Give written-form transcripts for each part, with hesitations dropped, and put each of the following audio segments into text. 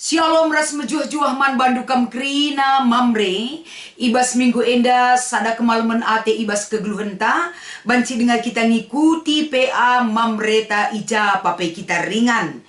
Shalom ras mejuah-juah man bandukam krina mamre ibas minggu enda sada kemalaman ate ibas kegeluhenta banci dengan kita ngikuti PA mamreta ija pape kita ringan.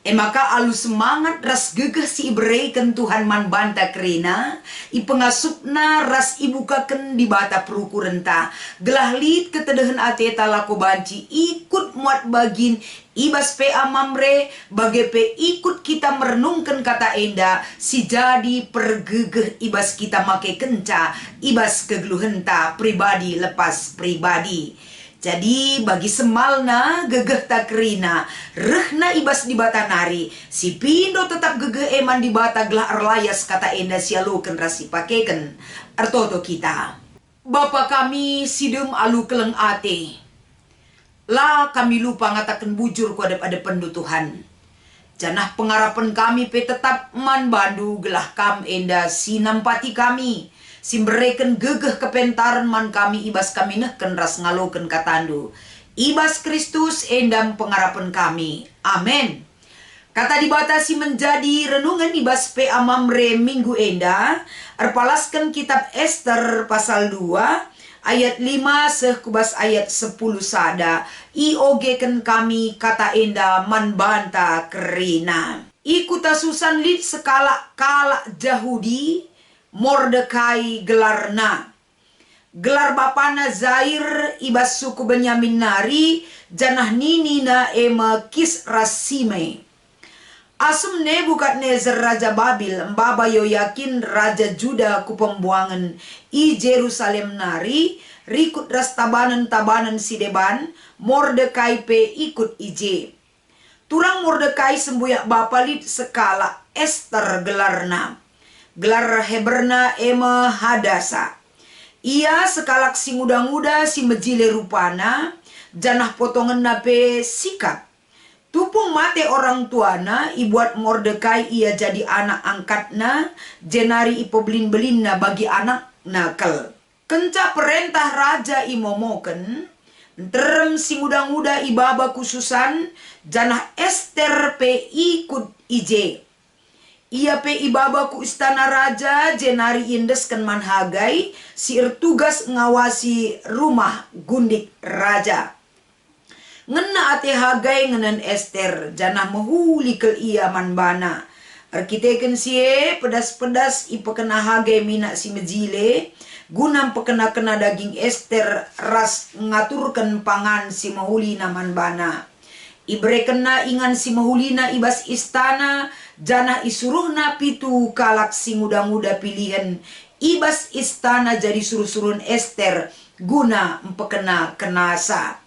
Maka alu semangat ras gegeh si ibreken Tuhan man banta krina ipengasupna ras ibukaken di bata perukurenta gelah lid ketedehen ate talako banci ikut muat bagin ibas PA mamre bage pe ikut kita merenungkan kata enda si jadi pergegeh ibas kita make kenca ibas kegeluhenta pribadi lepas pribadi. Jadi bagi semalna gegeh takrina rehna ibas di bata nari si pindo tetap gegeh eman di bata gelah erlayas kata enda sialuken rasi pakeken artoto kita. Bapa kami sidem alu keleng ate lah kami lupa ngatakan bujur ku adep pendu Tuhan. Janah pengarapan kami pe tetap man bandu gelah kam enda sinampati kami. Simbereken gegeh kepentaran man kami ibas kami nehken ras ngaloken katandu. Ibas Kristus endam pengarapan kami. Amin. Kata dibatasi menjadi renungan ibas PA mamre minggu enda. Erpalaskan kitab Ester pasal 2. Ayat 5 sekubas ayat 10 sada. Iogeken kami kata enda man banta kerina. Ikuta susan lid sekala kala Yahudi Mordekai gelarna. Gelar bapana Zair ibas suku Benyamin nari janah ninina ema kis rasime. Asum Nebukadnezar Raja Babil mbaba Yoyakin Raja Juda ku pembuangan i Jerusalem nari rikut ras tabanan sideban Mordekai pe ikut ije. Turang Mordekai sembuyak bapalit sekala Ester gelarna. Gelar Heberna ema Hadasa. Ia sekalak si muda-muda si mejile rupana janah potongan nape sikap. Tupung mate orang tuana ibuat Mordekai ia jadi anak angkatna jenari ipobelin-belinna bagi anak nakal. Kenca perintah raja imomoken terem si muda-muda ibaba khususan janah Ester pe ikut ije. Ia pe ibaba ku istana raja jenari indesken man Hagai si tugas ngawasi rumah gundik raja. Ngena ate Hagai ngenen Ester janah mehuli kel ia man bana. Arkiteken sie pedas-pedas ipekena Hagai mina si mejile gunam pekena-kena daging Ester ras ngaturken pangan si mehulina man bana. Ibrekena ingan si mehulina ibas istana janah isuruhna pitu kalak si muda-muda pilihan ibas istana jadi suruh-suruhun Ester guna empekena kenasa.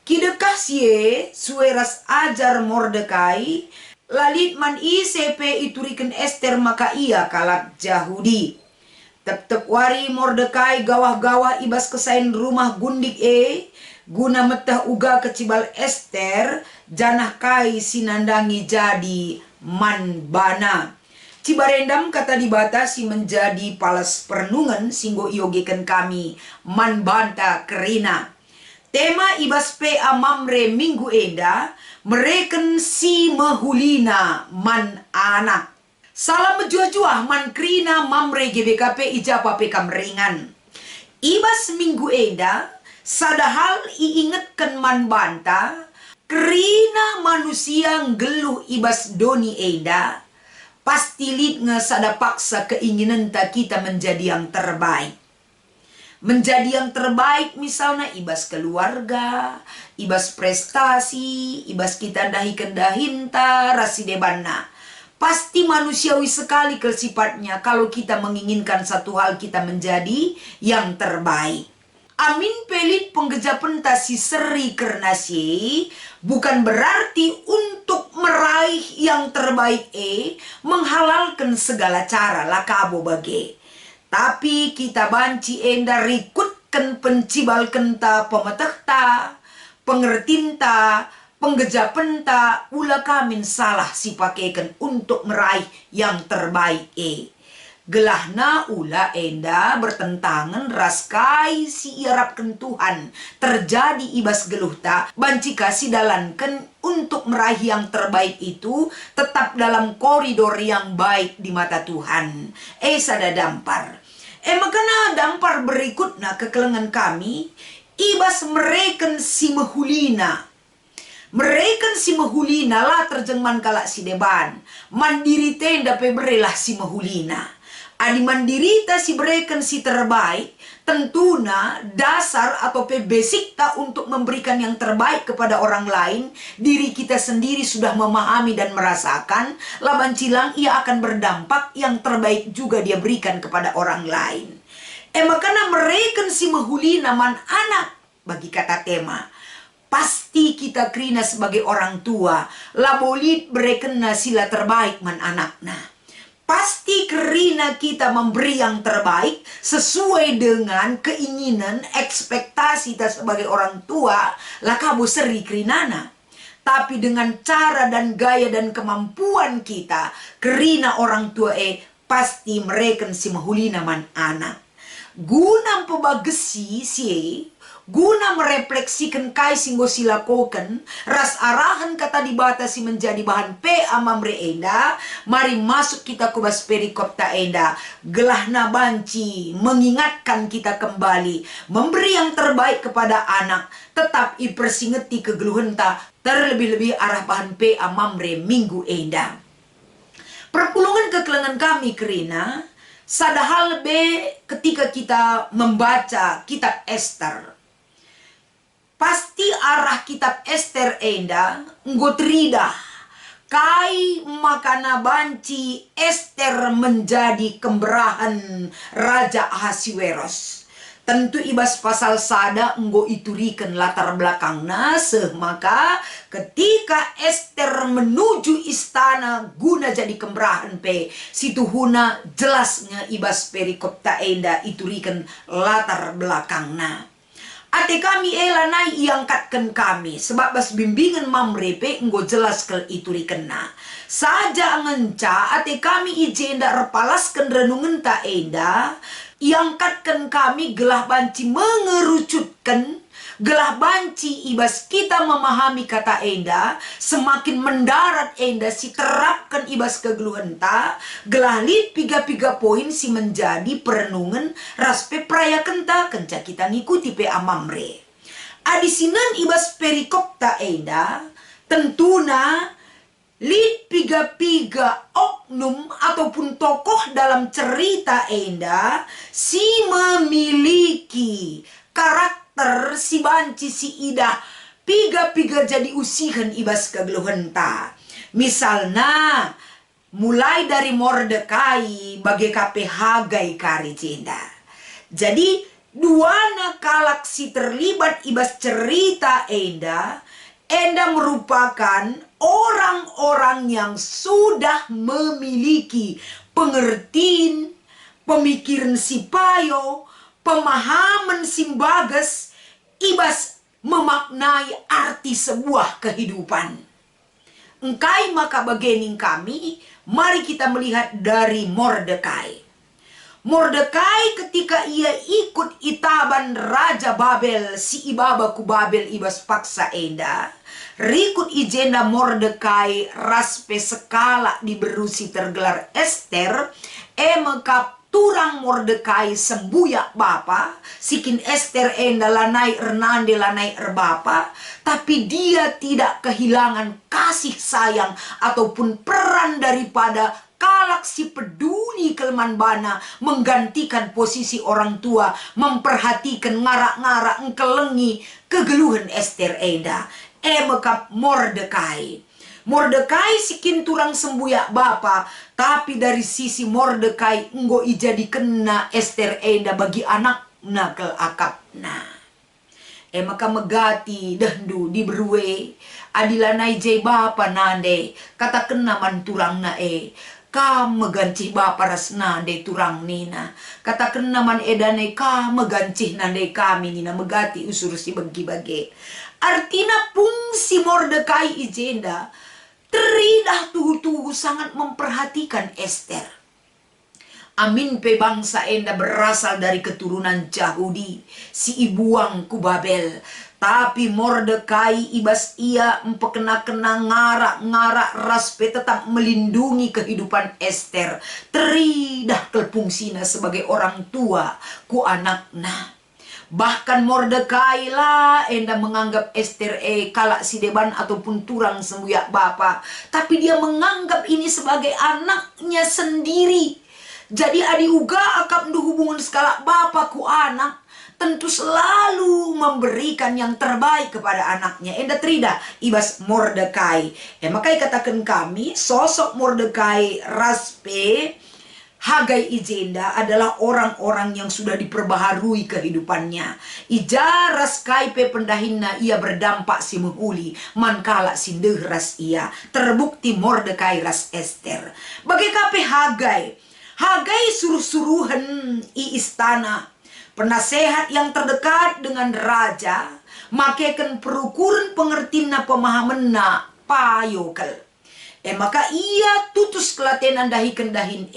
Kidekah sie sueras ajar Mordekai lalit man isepe ituriken Ester maka ia kalak Yahudi. Tep-tep wari Mordekai gawah-gawah ibas kesain rumah gundik guna metah uga kecibal Ester janah kai sinandangi jadi man bana. Cibarendam kata dibatasi menjadi palas perenungan singgo iogeken kami man banta kerina. Tema ibas PA mamre minggu enda mereken si mehulina man anak. Salam mejuah-juah man krina mamre GBKP ijapa PK meringan. Ibas minggu enda sadahal iingetkan man banta kerina manusia geluh ibas doni enda pasti lid sada paksa keinginan ta kita menjadi yang terbaik. Menjadi yang terbaik misalnya ibas keluarga, ibas prestasi, ibas kita dahi-kendahinta rasidebanna. Pasti manusiawi sekali sifatnya kalau kita menginginkan satu hal kita menjadi yang terbaik. Amin pelit penggejapan tasi seri kernasi bukan berarti untuk meraih yang terbaik menghalalkan segala cara lakabo bage. Tapi kita banci enda rikutkan pencibal kenta pemetehta, pengertinta, penggejapenta, ula kamin salah si pakaikan untuk meraih yang terbaik Gelahna ula enda bertentangan raskai si iarapkan Tuhan terjadi ibas geluhta banci kasih dalankan untuk meraih yang terbaik itu tetap dalam koridor yang baik di mata Tuhan. Sada dampar. Makana dampar berikutnya kekelengan kami ibas mereken si mehulina. Mereka si mehulina lah terjengman kalak si deban. Mandiri tenda peberelah si mehulina. Adi mandirita si bereken si terbaik, tentuna dasar atau basic tak untuk memberikan yang terbaik kepada orang lain, diri kita sendiri sudah memahami dan merasakan, laban cilang ia akan berdampak yang terbaik juga dia berikan kepada orang lain. Makanya mereka si mehulina man anak bagi kata tema. Pasti kita krina sebagai orang tua, labolit berekena sila terbaik man anakna. Pasti kerina kita memberi yang terbaik sesuai dengan keinginan, ekspektasi kita sebagai orang tua, lakabu seri kerinana. Tapi dengan cara dan gaya dan kemampuan kita, kerina orang tua pasti mereka si mahulina man anak. Guna pebagesi guna merefleksikan kai singgo silakokan ras arahan kata dibatasi menjadi bahan amamre enda, mari masuk kita kubas perikop ta enda gelahna banci mengingatkan kita kembali memberi yang terbaik kepada anak, tetap ipersingeti kegeluhan ta terlebih-lebih arah bahan amamre minggu enda. Perpulungan kekelengan kami kerina sadahal ketika kita membaca kitab Ester. Pasti arah kitab Ester enda nggotrida kai makana banci Ester menjadi kemberahan Raja Ahasiweros. Tentu ibas pasal sada nggo iturikan latar belakangna maka ketika Ester menuju istana guna jadi kemberahan situhuna jelasnya ibas perikop ta enda iturikan latar belakangna. Ate kami elanai iangkatkan kami sebab bas bimbingan mamrepe enggo jelas kel ituri kena. Saja ngenca ate kami ijenda repalaskan renungan ta enda iangkatkan kami gelah banci mengerucutkan gelah banci ibas kita memahami kata enda semakin mendarat enda si terapkan ibas kegeluhan ta gelah lit piga poin si menjadi perenungan raspe praya kenta kenca kita ngikuti amamre. Adisinan ibas perikop ta enda tentuna lit piga oknum ataupun tokoh dalam cerita enda si memiliki karakter si banci si ida piga jadi usihan ibas kegeluhan ta. Misalnya mulai dari Mordekai bagai kape Hagai kari jenda. Jadi dua nakalak si terlibat ibas cerita enda merupakan orang-orang yang sudah memiliki pengertian, pemikiran si payo, pemahaman simbagas ibas memaknai arti sebuah kehidupan. Engkai maka bagening kami, mari kita melihat dari Mordekai. Mordekai ketika ia ikut itaban Raja Babel, si ibaba ku Babel ibas paksa enda, rikut ijenda Mordekai raspe sekala diberusi tergelar Ester, mekap turang Mordekai sembuyak bapa, sikin Ester enda lanai ernande lanai erbapa, tapi dia tidak kehilangan kasih sayang ataupun peran daripada kalak si peduli kelman bana menggantikan posisi orang tua, memperhatikan ngarak-ngarak engkelengi kegeluhan Ester enda. Mekap Mordekai. Mordekai sikin turang sembuyak bapa, tapi dari sisi Mordekai enggo ijadi kena Ester enda bagi anak nakel akapna. Maka megati dahdu diberue adilanai jai bapa nande kata kena man turang na ka megancih bapa rasna de turang nina kata kena man edane ka megancih nande kami nina megati usur si bagi-bagi. Artina fungsi Mordekai ijenda teridah tuhu sangat memperhatikan Ester. Amin pe bangsa enda berasal dari keturunan Yahudi, si ibuang ku Babel. Tapi Mordekai ibas ia empekena-kena ngarak-ngarak raspe tetap melindungi kehidupan Ester. Teridah kelpungsina sebagai orang tua ku anakna. Bahkan Mordekai lah enda menganggap Ester kalak si deban ataupun turang sembuyak bapa. Tapi dia menganggap ini sebagai anaknya sendiri. Jadi adi uga akap ndu hubungan skala bapa ku anak, tentu selalu memberikan yang terbaik kepada anaknya. Enda trida ibas Mordekai. Makai katakan kami sosok Mordekai, Raspe, Hagai Ijenda adalah orang-orang yang sudah diperbaharui kehidupannya. Ija raskai pe pendahinna ia berdampak si menghuli, mankala si ras ia. Terbukti Mordekai ras Ester. Bagi kape Hagai. Hagai suruh-suruhan i istana, penasehat yang terdekat dengan raja, makaikan perukuran pengertina pemahamanna payokel. Maka ia tutus kelatenan dahikan dahin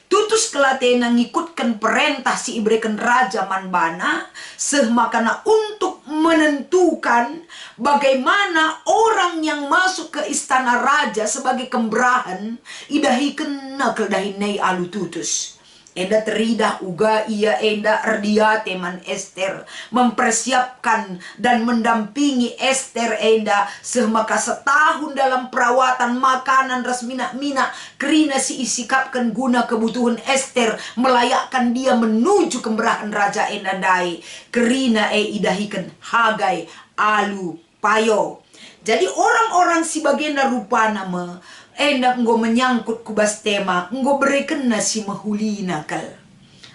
tutus kelatenan ngikutkan perintah si ibrekan raja manbana, semakana untuk menentukan bagaimana orang yang masuk ke istana raja sebagai kembrahan idahikan nakel dahin alu tutus. Enda teridah uga ia enda erdia teman Ester, mempersiapkan dan mendampingi Ester enda semaka setahun dalam perawatan makanan ras mina kerina si isikapkan guna kebutuhan Ester, melayakkan dia menuju kemerahan raja enda dai kerina idahikan Hagai alu payo. Jadi orang-orang si bagenda rupa nama enda enggo menyangkut kubas tema enggo berikan nasi mahulina kal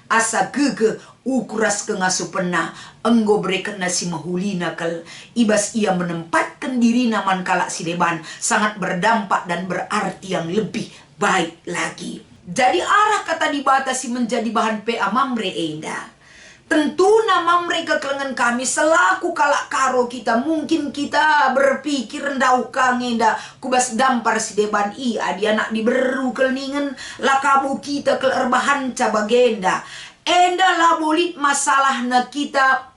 asa gege ukuras kengasu pena enggo berikan nasi mahulina kal ibas ia menempatkan diri naman kalak si deban sangat berdampak dan berarti yang lebih baik lagi. Jadi arah kata dibatasi menjadi bahan PA Mamre enda. Tentu nama mereka kelengan kami selaku kalak karo kita. Mungkin kita berpikir ndau kangenda kubas dampar si deban adi anak diberu kelningen lakabu kita ke erbahan cabagenda. Enda lah bolit masalah na kita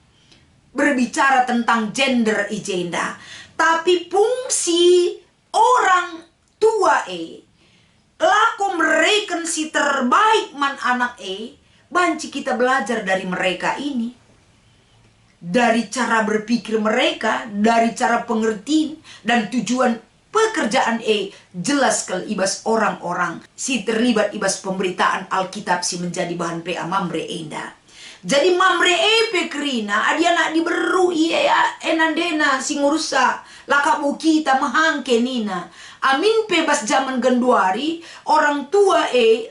berbicara tentang gender ijenda. Tapi fungsi orang tua laku mereka si terbaik man anak banci kita belajar dari mereka ini. Dari cara berpikir mereka, dari cara pengertian dan tujuan pekerjaan jelas kalau ibas orang-orang si terlibat ibas pemberitaan Alkitab si menjadi bahan PA Mamre enda. Jadi Mamre pekerina adi anak diberu enandena si ngurusa lakabu kita mahangke nina. Amin bebas zaman genduari orang tua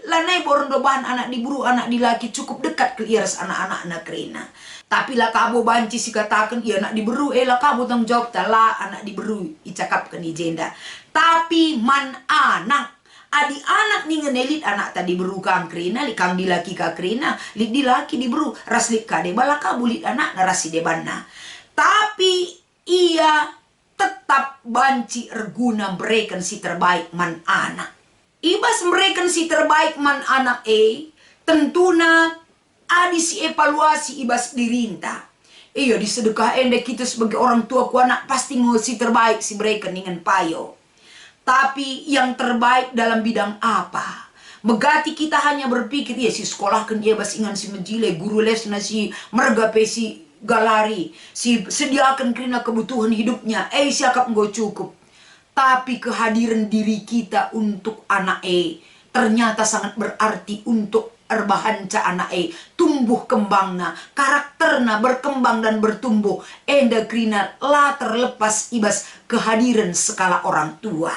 lanai borondo bahan anak diburu anak dilaki cukup dekat ke iras anak-anak anak kerina. Tapi lah kamu banci si katakan iya anak diberu lah kamu tanggung jawab lah anak diberu icakap ke jenda. Tapi man anak adi anak nih ngenelit anak tadi beru kang kerina li kang dilaki ka kerina li dilaki diberu raslik kade balaka bulit anak narasi debanna. Tapi ia tetap banci erguna mereka si terbaik man anak. Ibas mereka si terbaik man anak tentuna adi si evaluasi ibas dirinta. Iya disedekah ende kita sebagai orang tua ku anak pasti si terbaik si mereka dengan payo. Tapi yang terbaik dalam bidang apa? Megati kita hanya berpikir ya si sekolah kan dia bas ingan si menjile guru les nasi merga pesi galari si sediakan kerana kebutuhan hidupnya siakap nggak cukup. Tapi kehadiran diri kita untuk anak ternyata sangat berarti untuk erbahan ca anak tumbuh kembangna karakterna berkembang dan bertumbuh enda kerana lah terlepas ibas kehadiran skala orang tua.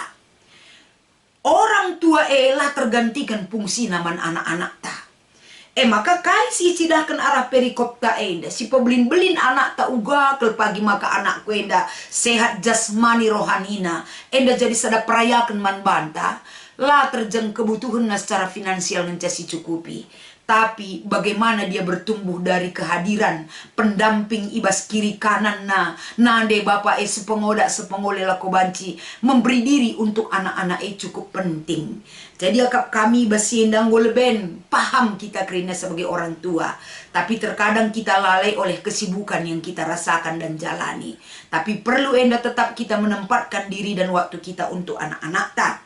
Orang tua lah tergantikan fungsi naman anak-anak ta. Maka kai si cidahkan arah perikop ta enda si pebelin-belin anak ta uga kel pagi maka anak ku enda sehat jasmani rohanina enda jadi sada perayakan man banta lah terjang kebutuhan secara finansial mencasi cukupi. tapi bagaimana dia bertumbuh dari kehadiran pendamping ibas kiri kanan nande Bapak sepengoda sepengole lako banci memberi diri untuk anak-anak cukup penting. Jadi akap kami basiendang goleben paham kita kerana sebagai orang tua, tapi terkadang kita lalai oleh kesibukan yang kita rasakan dan jalani. Tapi perlu enda tetap kita menempatkan diri dan waktu kita untuk anak-anak tak.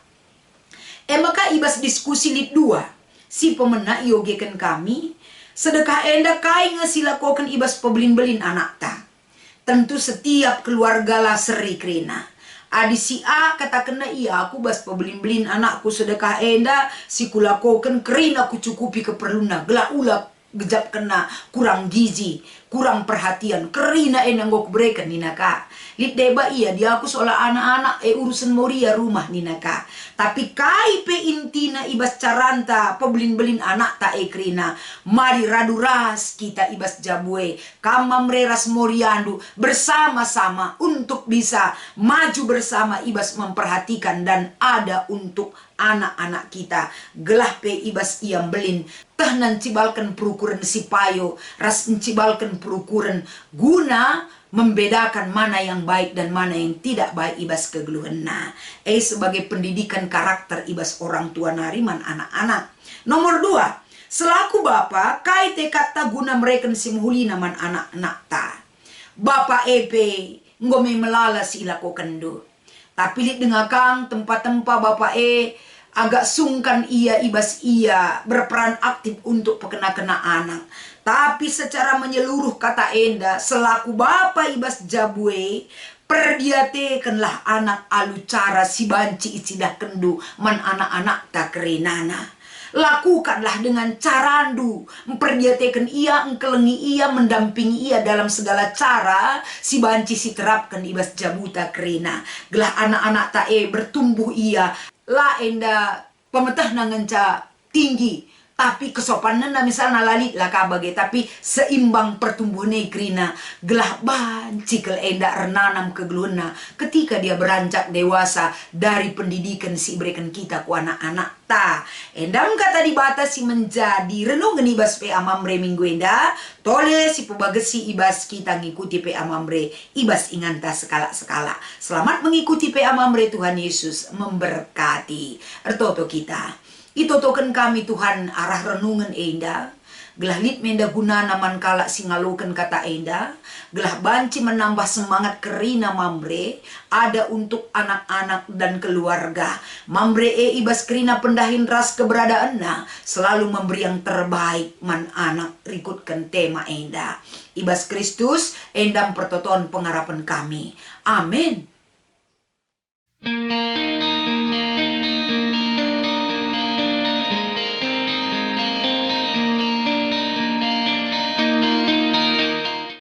Maka ibas diskusi lid 2 si pemenang yogekan kami sedekah enda kai ngasilakokan ibas pebelin-belin anak ta. Tentu setiap keluarga lah seri krena. Adi si A kata kena iya aku bas pebelin-belin anakku sedekah enda si kulakokan kerina aku cukupi keperluan gelak ulap gejap kena kurang gizi, kurang perhatian kerina enda ngok berikan nina kak. Lid deba iya dia aku seolah anak-anak urusan moria rumah nina kak. Tapi kai pe intina ibas caranta pebelin-belin anak ta krina. Mari radu ras kita ibas jabue kama mereras moriandu bersama-sama untuk bisa maju bersama ibas memperhatikan dan ada untuk anak-anak kita. Gelah pe ibas iam belin tah nan cibalkan perukuran si payo ras cibalkan perukuran guna membedakan mana yang baik dan mana yang tidak baik ibas kegeluhan. Sebagai pendidikan karakter ibas orang tua nariman anak-anak. Nomor 2, selaku bapak kai tekad ta guna mereka si muhuli naman anak-anak ta. Bapak ngome melala si ilako kendo. Tapi lihat dengan kang tempat-tempat bapak agak sungkan ia ibas ia berperan aktif untuk pekena-kena anak. Tapi secara menyeluruh kata enda selaku bapak ibas jabue perdiatekanlah anak alu cara si banci icidah kendu man anak-anak tak kerenana. Lakukanlah dengan carandu memperdiatekan ia engkelengi ia mendampingi ia dalam segala cara si banci si terapkan ibas jabuta kerena. Gelah anak-anak tak bertumbuh ia la enda pemetah nangenca tinggi tapi kesopanan misalnya lalit lah kabage tapi seimbang pertumbuhan krina gelah banci kel enda renanam kegeluna ketika dia beranjak dewasa dari pendidikan si berikan kita ku anak-anak ta. Endam kata dibatasi menjadi renungan ibas pe amamre minggu enda tole si pebagesi ibas kita ngikuti pe amamre ibas inganta sekala-sekala. Selamat mengikuti pe amamre, Tuhan Yesus memberkati ertoto kita. Itotokan kami Tuhan arah renungan enda. Gelah lit menda guna naman kala singalukan kata enda. Gelah banci menambah semangat kerina mambre. Ada untuk anak-anak dan keluarga. Mambre ibas kerina pendahin ras keberadaan selalu memberi yang terbaik man anak rikutkan tema enda. Ibas Kristus endam pertoton pengharapan kami. Amin.